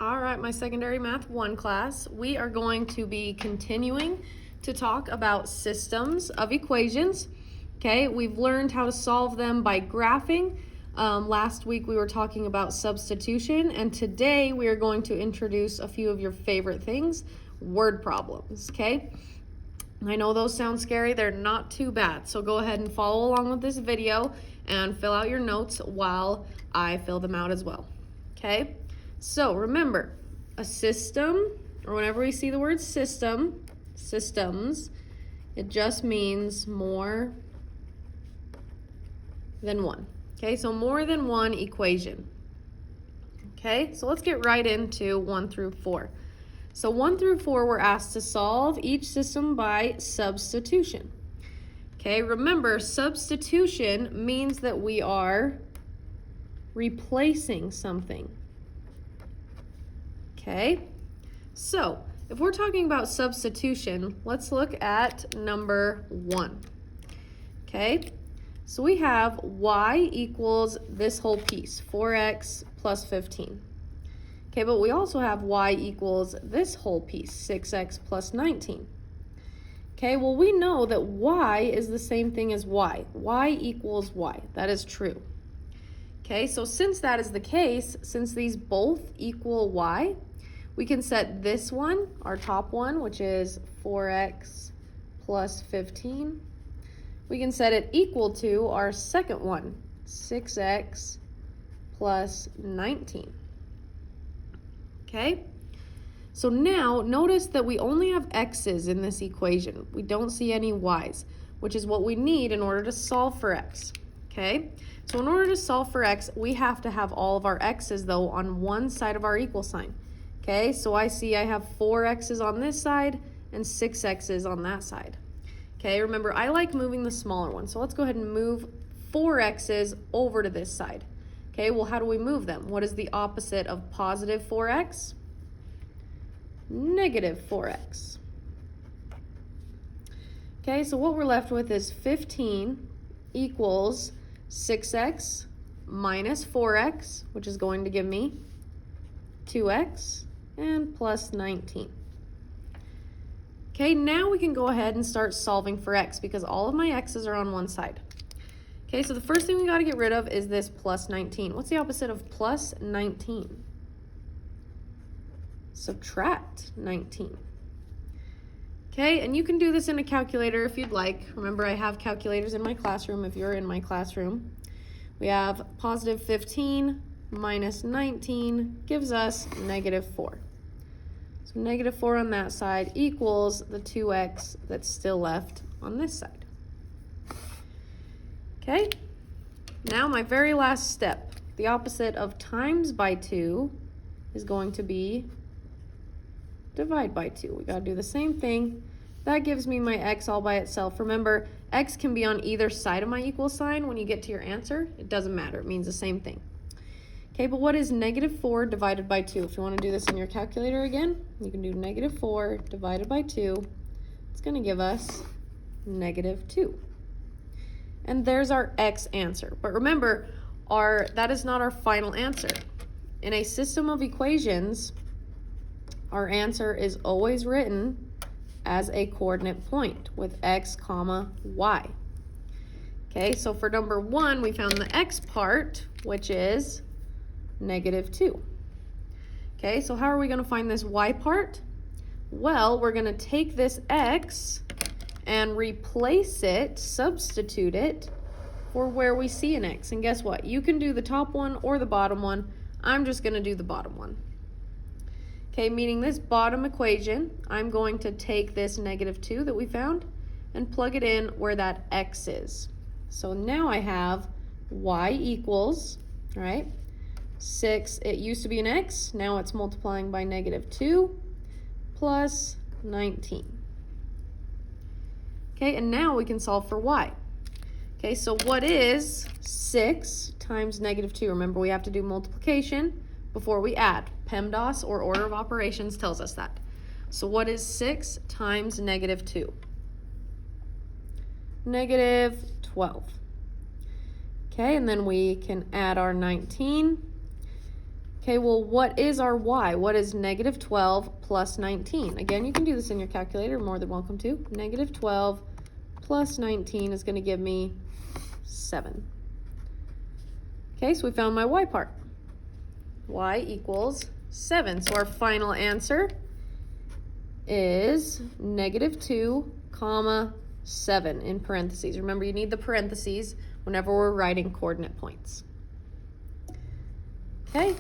All right, my secondary math 1 class, we are going to be continuing to talk about systems of equations. Okay, we've learned how to solve them by graphing. Last week we were talking about substitution, and today we are going to introduce a few of your favorite things, word problems. Okay, I know those sound scary, they're not too bad, so go ahead and follow along with this video and fill out your notes while I fill them out as well. Okay, so remember, a system, or whenever we see the word system, systems, it just means more than one. Okay, so more than one equation. Okay, so let's get right into 1 through 4. So 1 through 4, we're asked to solve each system by substitution. Okay, remember, substitution means that we are replacing something. Okay, so if we're talking about substitution, let's look at number 1. Okay, so we have y equals this whole piece, 4x plus 15. Okay, but we also have y equals this whole piece, 6x plus 19. Okay, well, we know that y is the same thing as y. Y equals y. That is true. Okay, so since that is the case, since these both equal y, we can set this one, our top one, which is 4x plus 15. We can set it equal to our second one, 6x plus 19. Okay, so now notice that we only have x's in this equation. We don't see any y's, which is what we need in order to solve for x. Okay, so in order to solve for x, we have to have all of our x's though on one side of our equal sign. Okay, so I see I have 4 x's on this side and 6 x's on that side. Okay, remember I like moving the smaller one, so let's go ahead and move 4 x's over to this side. Okay, well, how do we move them? What is the opposite of positive 4x? Negative 4x. Okay, so what we're left with is 15 equals 6x minus 4x, which is going to give me 2x and plus 19. Okay, now we can go ahead and start solving for x because all of my x's are on one side. Okay, so the first thing we got to get rid of is this plus 19. What's the opposite of plus 19? Subtract 19. Okay, and you can do this in a calculator if you'd like. Remember, I have calculators in my classroom if you're in my classroom. We have positive 15 minus 19 gives us negative 4. So negative 4 on that side equals the 2x that's still left on this side. Okay, now my very last step, the opposite of times by 2 is going to be divide by 2. We gotta do the same thing. That gives me my x all by itself. Remember, x can be on either side of my equal sign when you get to your answer. It doesn't matter, it means the same thing. Okay, but what is negative 4 divided by 2? If you want to do this in your calculator again, you can do negative 4 divided by 2. It's going to give us negative 2. And there's our x answer. But remember, that is not our final answer. In a system of equations, our answer is always written as a coordinate point with x, comma, y. Okay, so for number 1, we found the x part, which is negative 2. Okay, so how are we going to find this y part? Well, we're going to take this x and replace it, substitute it for where we see an x. And guess what? You can do the top one or the bottom one. I'm just going to do the bottom one. Okay, meaning this bottom equation, I'm going to take this negative 2 that we found and plug it in where that x is. So now I have y equals, all right, 6, it used to be an x, now it's multiplying by negative 2 plus 19. Okay, and now we can solve for y. Okay, so what is 6 times negative 2? Remember, we have to do multiplication before we add. PEMDAS, or order of operations, tells us that. So what is 6 times negative 2? Negative 12. Okay, and then we can add our 19. Okay, well, what is our y? What is negative 12 plus 19? Again, you can do this in your calculator, you're more than welcome to. Negative 12 plus 19 is going to give me 7. Okay, so we found my y part. Y equals 7. So our final answer is negative 2, comma, 7 in parentheses. Remember, you need the parentheses whenever we're writing coordinate points. Okay,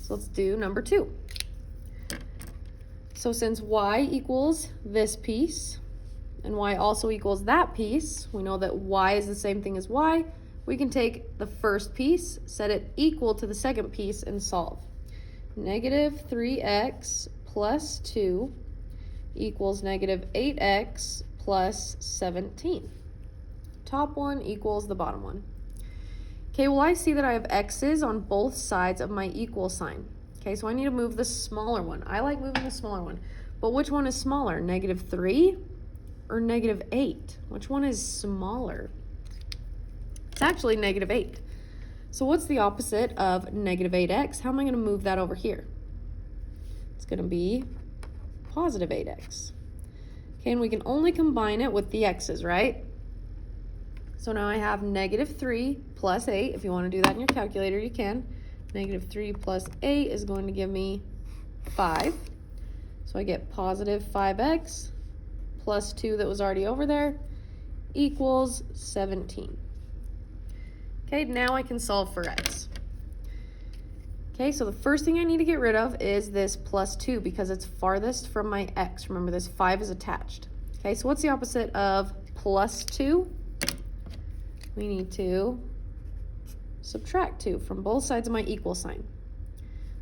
so let's do number 2. So since y equals this piece and y also equals that piece, we know that y is the same thing as y. We can take the first piece, set it equal to the second piece, and solve. Negative 3x plus 2 equals negative 8x plus 17. Top one equals the bottom one. Okay, well, I see that I have x's on both sides of my equal sign. Okay, so I need to move the smaller one. I like moving the smaller one. But which one is smaller, negative 3 or negative 8? Which one is smaller? It's actually negative 8. So what's the opposite of negative 8x? How am I going to move that over here? It's going to be positive 8x. Okay, and we can only combine it with the x's, right? So now I have negative 3 plus 8. If you want to do that in your calculator, you can. Negative 3 plus 8 is going to give me 5. So I get positive 5x plus 2 that was already over there equals 17. Okay, now I can solve for x. Okay, so the first thing I need to get rid of is this plus 2 because it's farthest from my x. Remember, this 5 is attached. Okay, so what's the opposite of plus 2? We need to subtract 2 from both sides of my equal sign.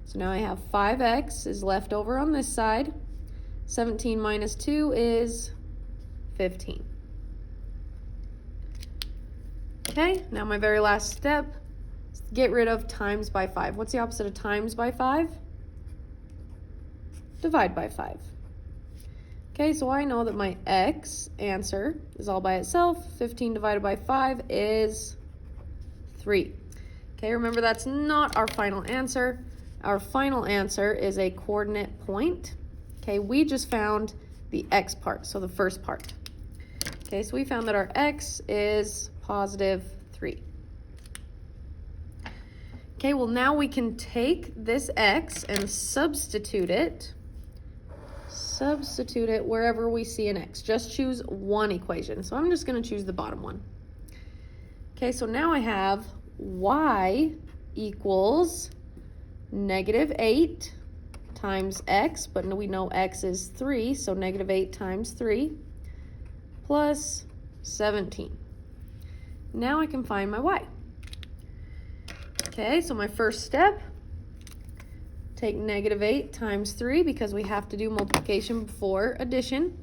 So now I have 5x is left over on this side. 17 minus 2 is 15. Okay, now my very last step is get rid of times by 5. What's the opposite of times by 5? Divide by 5. Okay, so I know that my x answer is all by itself. 15 divided by 5 is 3. Okay, remember that's not our final answer. Our final answer is a coordinate point. Okay, we just found the x part, so the first part. Okay, so we found that our x is positive 3. Okay, well now we can take this x and substitute it wherever we see an x. Just choose one equation. So I'm just going to choose the bottom one. Okay, so now I have y equals negative 8 times x, but we know x is 3, so negative 8 times 3 plus 17. Now I can find my y. Okay, so my first step, take negative 8 times 3 because we have to do multiplication before addition.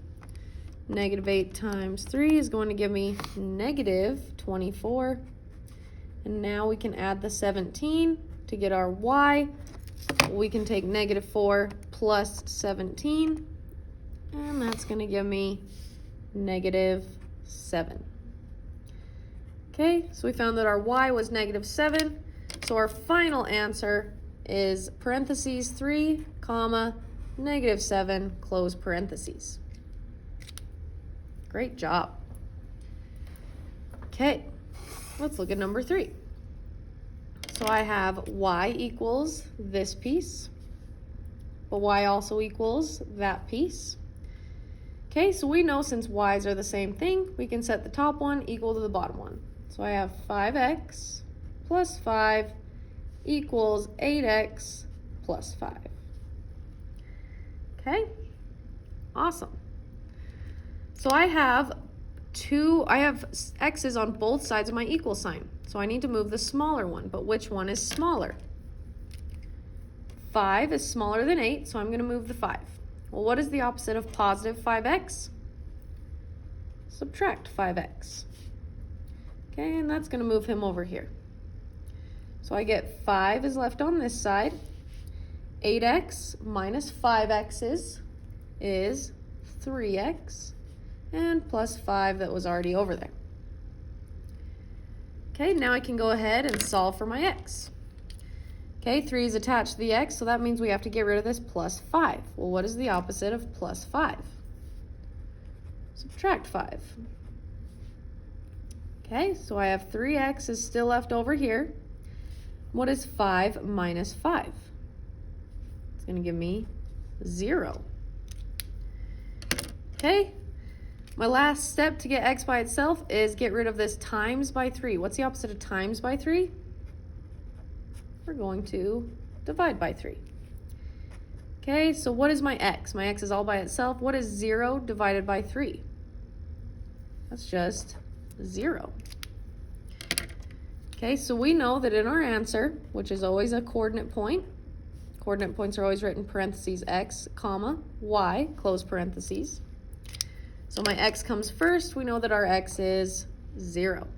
Negative 8 times 3 is going to give me negative 24. And now we can add the 17 to get our y. We can take negative 4 plus 17, and that's going to give me negative 7. Okay, so we found that our y was negative 7. So our final answer is parentheses 3, comma, negative 7, close parentheses. Great job. Okay, let's look at number 3. So I have y equals this piece, but y also equals that piece. Okay, so we know since y's are the same thing, we can set the top one equal to the bottom one. So I have 5x plus 5 equals 8x plus 5. Okay, awesome. So I have x's on both sides of my equal sign. So I need to move the smaller one, but which one is smaller? 5 is smaller than 8, so I'm going to move the 5. Well, what is the opposite of positive 5x? Subtract 5x. Okay, and that's going to move him over here. So I get 5 is left on this side. 8x minus 5x's is 3x, and plus 5 that was already over there. Okay, now I can go ahead and solve for my x. Okay, 3 is attached to the x, so that means we have to get rid of this plus 5. Well, what is the opposite of plus 5? Subtract 5. Okay, so I have 3x is still left over here. What is 5 minus 5? It's going to give me 0. Okay, my last step to get x by itself is get rid of this times by 3. What's the opposite of times by 3? We're going to divide by 3. Okay, so what is my x? My x is all by itself. What is 0 divided by 3? That's just 0. Okay, so we know that in our answer, which is always a coordinate point, coordinate points are always written parentheses x, comma, y, close parentheses. So my x comes first. We know that our x is 0.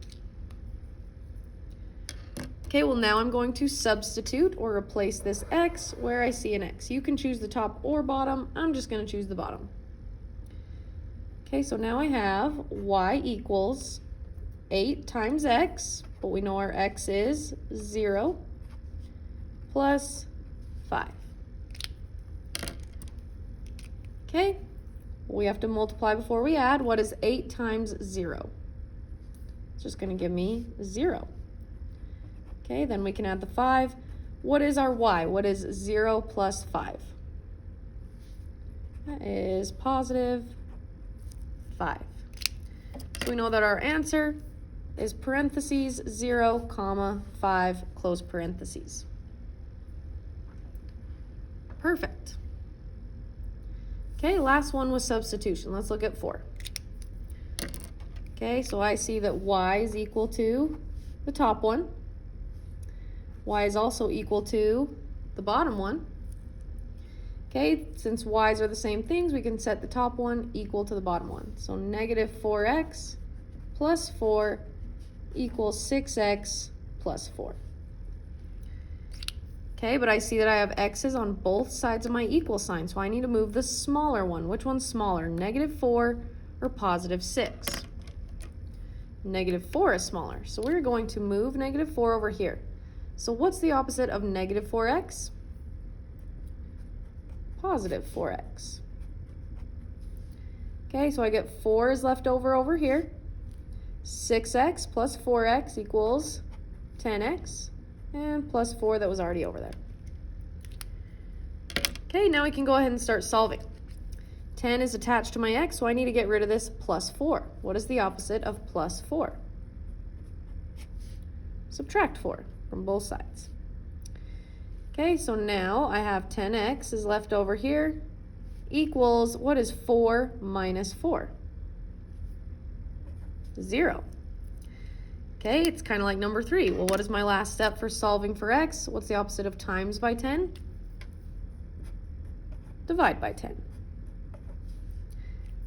Okay, well now I'm going to substitute or replace this x where I see an x. You can choose the top or bottom. I'm just going to choose the bottom. Okay, so now I have y equals 8 times x, but we know our x is 0, plus 5. Okay, we have to multiply before we add. What is 8 times 0? It's just going to give me 0. Okay, then we can add the 5. What is our y? What is 0 plus 5? That is positive 5. So we know that our answer is parentheses 0, comma, 5, close parentheses. Perfect. Okay, last one was substitution. Let's look at 4. Okay, so I see that y is equal to the top one. Y is also equal to the bottom one. Okay, since y's are the same things, we can set the top one equal to the bottom one. So negative 4x plus 4 equals 6x plus 4. Okay, but I see that I have x's on both sides of my equal sign, so I need to move the smaller one. Which one's smaller, negative 4 or positive 6? Negative 4 is smaller, so we're going to move negative 4 over here. So what's the opposite of negative 4x? Positive 4x. Okay, so I get 4 is left over here. 6x plus 4x equals 10x, and plus 4 that was already over there. Okay, now we can go ahead and start solving. 10 is attached to my x, so I need to get rid of this plus 4. What is the opposite of plus 4? Subtract 4 from both sides. Okay, so now I have 10x is left over here equals, what is 4 minus 4? 0. Okay, it's kind of like number 3. Well, what is my last step for solving for x? What's the opposite of times by 10? Divide by 10.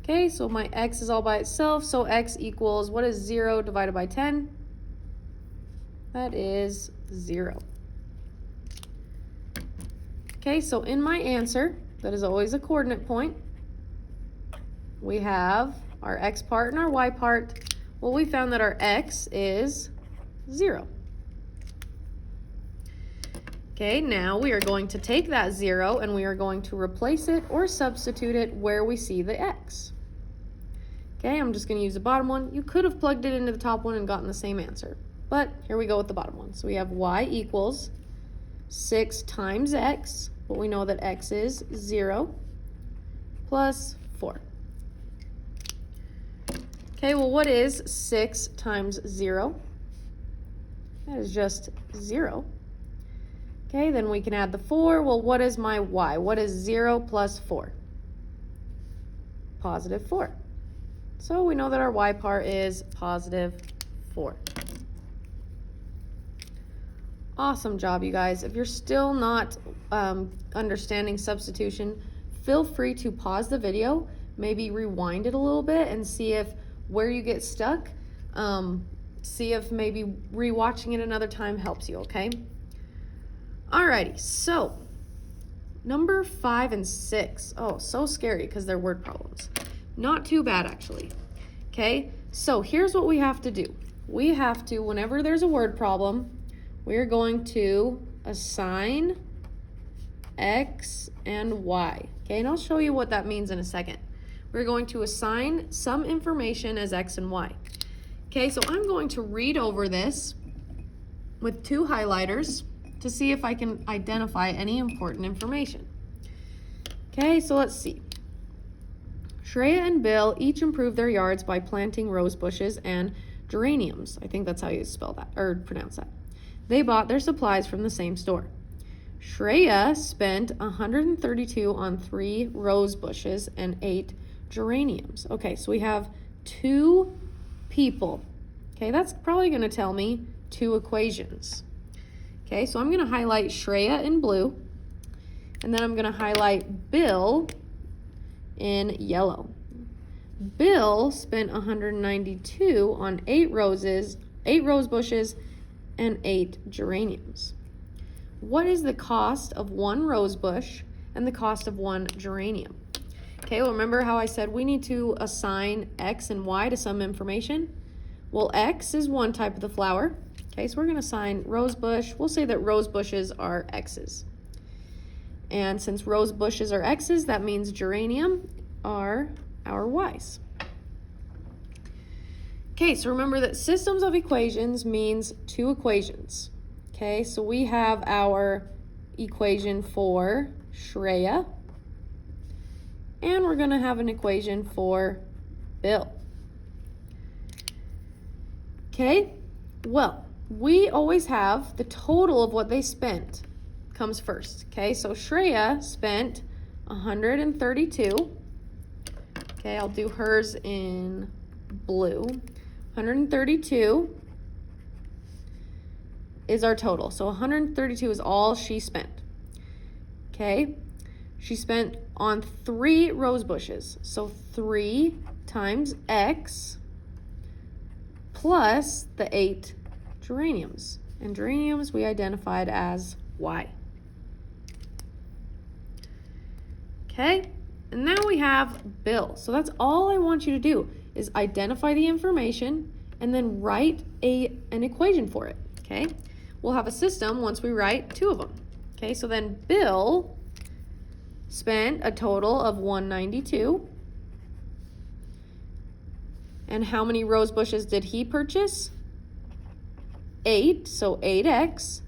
Okay, so my x is all by itself, so x equals, what is 0 divided by 10? That is 0. Okay, so in my answer, that is always a coordinate point, we have our x part and our y part. Well, we found that our x is 0. Okay, now we are going to take that 0 and we are going to replace it or substitute it where we see the x. Okay, I'm just going to use the bottom one. You could have plugged it into the top one and gotten the same answer. But here we go with the bottom one. So we have y equals 6 times x, but we know that x is 0, plus 4. Okay, well, what is 6 times 0? That is just 0. Okay, then we can add the 4. Well, what is my y? What is 0 plus 4? Positive 4. So we know that our y part is positive 4. Awesome job, you guys. If you're still not understanding substitution, feel free to pause the video, maybe rewind it a little bit and see if where you get stuck, see if maybe rewatching it another time helps you, okay? Alrighty, so number 5 and 6. Oh, so scary because they're word problems. Not too bad, actually. Okay, so here's what we have to do. We have to, whenever there's a word problem, we're going to assign X and Y. Okay, and I'll show you what that means in a second. We're going to assign some information as X and Y. Okay, so I'm going to read over this with 2 highlighters to see if I can identify any important information. Okay, so let's see. Shreya and Bill each improved their yards by planting rose bushes and geraniums. I think that's how you spell that, or pronounce that. They bought their supplies from the same store. Shreya spent $132 on 3 rose bushes and 8 geraniums. Okay, so we have 2 people. Okay, that's probably going to tell me 2 equations. Okay, so I'm going to highlight Shreya in blue, and then I'm going to highlight Bill in yellow. Bill spent $192 on 8 rose bushes, and 8 geraniums. What is the cost of 1 rose bush and the cost of 1 geranium? Okay, well, remember how I said we need to assign X and Y to some information? Well, X is one type of the flower. Okay, so we're going to assign rose bush. We'll say that rose bushes are X's. And since rose bushes are X's, that means geranium are our Y's. Okay, so remember that systems of equations means 2 equations. Okay, so we have our equation for Shreya, and we're going to have an equation for Bill. Okay, well, we always have the total of what they spent comes first. Okay, so Shreya spent 132. Okay, I'll do hers in blue. 132 is our total. So 132 is all she spent. Okay, she spent on 3 rose bushes. So 3 times X plus the 8 geraniums. And geraniums we identified as Y. Okay, and now we have Bill. So that's all I want you to do is identify the information and then write an equation for it. Okay, we'll have a system once we write 2 of them. Okay, so then Bill spent a total of 192. And how many rose bushes did he purchase? 8, so 8x.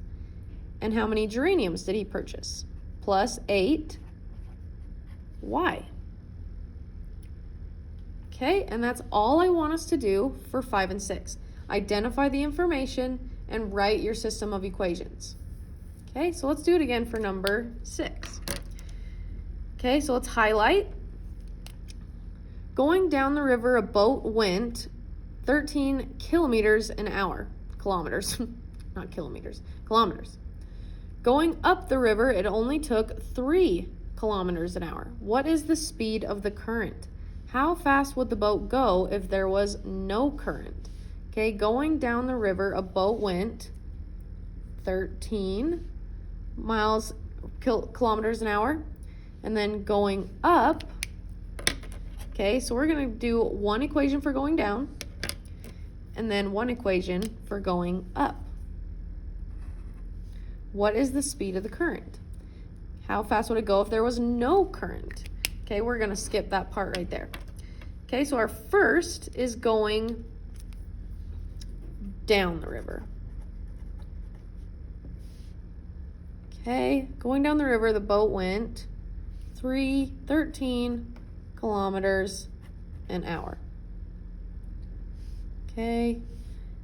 And how many geraniums did he purchase? Plus 8y. Okay, and that's all I want us to do for 5 and 6. Identify the information and write your system of equations. Okay, so let's do it again for number 6. Okay, so let's highlight. Going down the river, a boat went 13 kilometers an hour. Kilometers, not kilometers, kilometers. Going up the river, it only took 3 kilometers an hour. What is the speed of the current? How fast would the boat go if there was no current? Okay, going down the river, a boat went 13 kilometers an hour. And then going up, okay, so we're going to do 1 equation for going down and then 1 equation for going up. What is the speed of the current? How fast would it go if there was no current? Okay, we're going to skip that part right there. Okay, so our first is going down the river. Okay, going down the river, the boat went 13 kilometers an hour. Okay,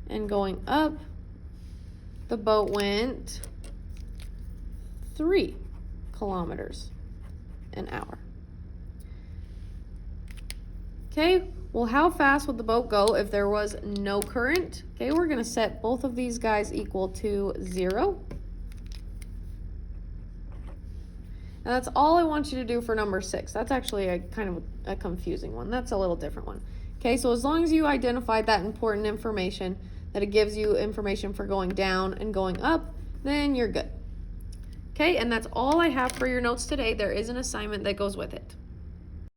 and going up, the boat went 3 kilometers an hour. Okay, well, how fast would the boat go if there was no current? Okay, we're going to set both of these guys equal to 0. And that's all I want you to do for number 6. That's actually a kind of a confusing one. That's a little different one. Okay, so as long as you identified that important information, that it gives you information for going down and going up, then you're good. Okay, and that's all I have for your notes today. There is an assignment that goes with it.